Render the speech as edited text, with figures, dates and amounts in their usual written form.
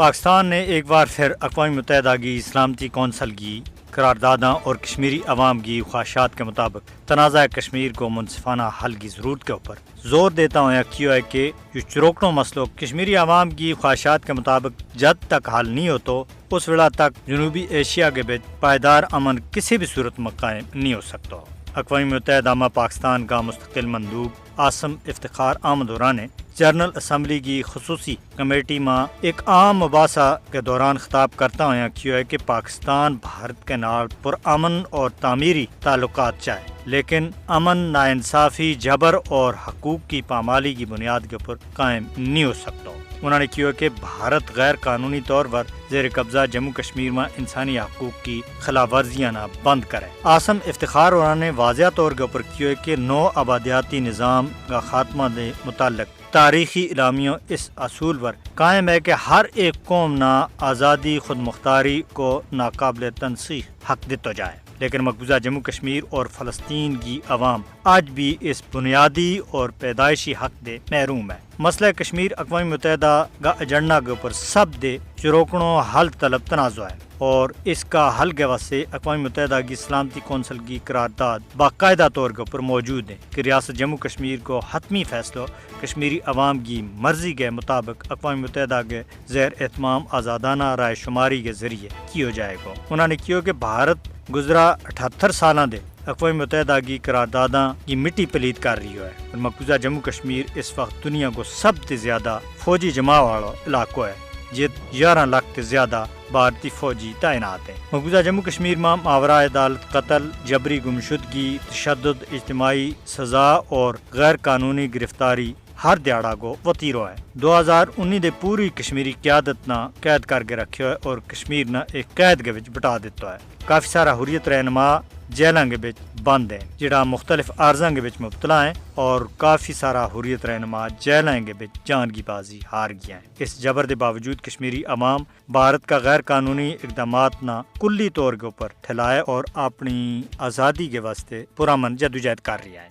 پاکستان نے ایک بار پھر اقوام متحدہ کی سلامتی کونسل کی قرارداداں اور کشمیری عوام کی خواہشات کے مطابق تنازع کشمیر کو منصفانہ حل کی ضرورت کے اوپر زور دیتا ہوں کیوں ہے کہ یہ چروکنوں مسئلوں کشمیری عوام کی خواہشات کے مطابق جب تک حل نہیں ہو تو اس ویلا تک جنوبی ایشیا کے بیچ پائیدار امن کسی بھی صورت میں قائم نہیں ہو سکتا۔ اقوام متحدہ میں پاکستان کا مستقل مندوب عاصم افتخار احمدورہ نے جنرل اسمبلی کی خصوصی کمیٹی میں ایک عام مباحثہ کے دوران خطاب کرتا ہوا کیا ہے کہ پاکستان بھارت کے نال پرامن اور تعمیری تعلقات چاہے، لیکن امن ناانصافی، جبر اور حقوق کی پامالی کی بنیاد کے اوپر قائم نہیں ہو سکتا۔ انہوں نے کیا کہ بھارت غیر قانونی طور پر زیر قبضہ جموں کشمیر میں انسانی حقوق کی خلاف ورزیاں نہ بند کرے۔ عاصم افتخار انہوں نے واضح طور کے اوپر کیا کہ نو آبادیاتی نظام کا خاتمہ دے متعلق تاریخی اعلامیوں اس اصول پر قائم ہے کہ ہر ایک قوم نہ آزادی خود مختاری کو ناقابل تنسیق حق دیتا جائے، لیکن مقبوضہ جموں کشمیر اور فلسطین کی عوام آج بھی اس بنیادی اور پیدائشی حق دے محروم ہے۔ مسئلہ کشمیر اقوام متحدہ کا ایجنڈا کے اوپر سب دے چروکنوں حل طلب تنازع ہے، اور اس کا حل کے واسطے اقوام متحدہ کی سلامتی کونسل کی قرارداد باقاعدہ طور کے اوپر موجود ہے کہ ریاست جموں کشمیر کو حتمی فیصلہ کشمیری عوام کی مرضی کے مطابق اقوام متحدہ کے زیر اہتمام آزادانہ رائے شماری کے ذریعے کیا جائے گا۔ انہوں نے کیا کہ بھارت گزرا 78 سالاں دے اقوام متحدہ کی قرارداداں کی مٹی پلید کر رہی ہے، اور مقبوضہ جموں کشمیر اس وقت دنیا کو سب سے زیادہ فوجی جمع والا علاقہ ہے، جت 11 لاکھ سے زیادہ بھارتی فوجی تعینات ہیں۔ مقبوضہ جموں کشمیر میں ماورا عدالت قتل، جبری گمشدگی، تشدد، اجتماعی سزا اور غیر قانونی گرفتاری ہر دیہڑا کو وطیرو ہے۔ 2019 دے پوری کشمیری قیادت نہ قید کر کے رکھے ہوئے اور کشمیر نہ ایک قید کے وچ بٹا دیتا ہے۔ کافی سارا حریت رہنما جیلاں کے وچ بند ہیں جڑا مختلف عارضاں کے وچ مبتلا ہیں، اور کافی سارا حریت رہنما جیلاں کے وچ جان کی بازی ہار گیا ہیں۔ اس جبر دے باوجود کشمیری عوام بھارت کا غیر قانونی اقدامات نہ کلی طور کے اوپر ٹھلائے اور اپنی آزادی کے واسطے پرامن جدوجہد کر رہی ہے۔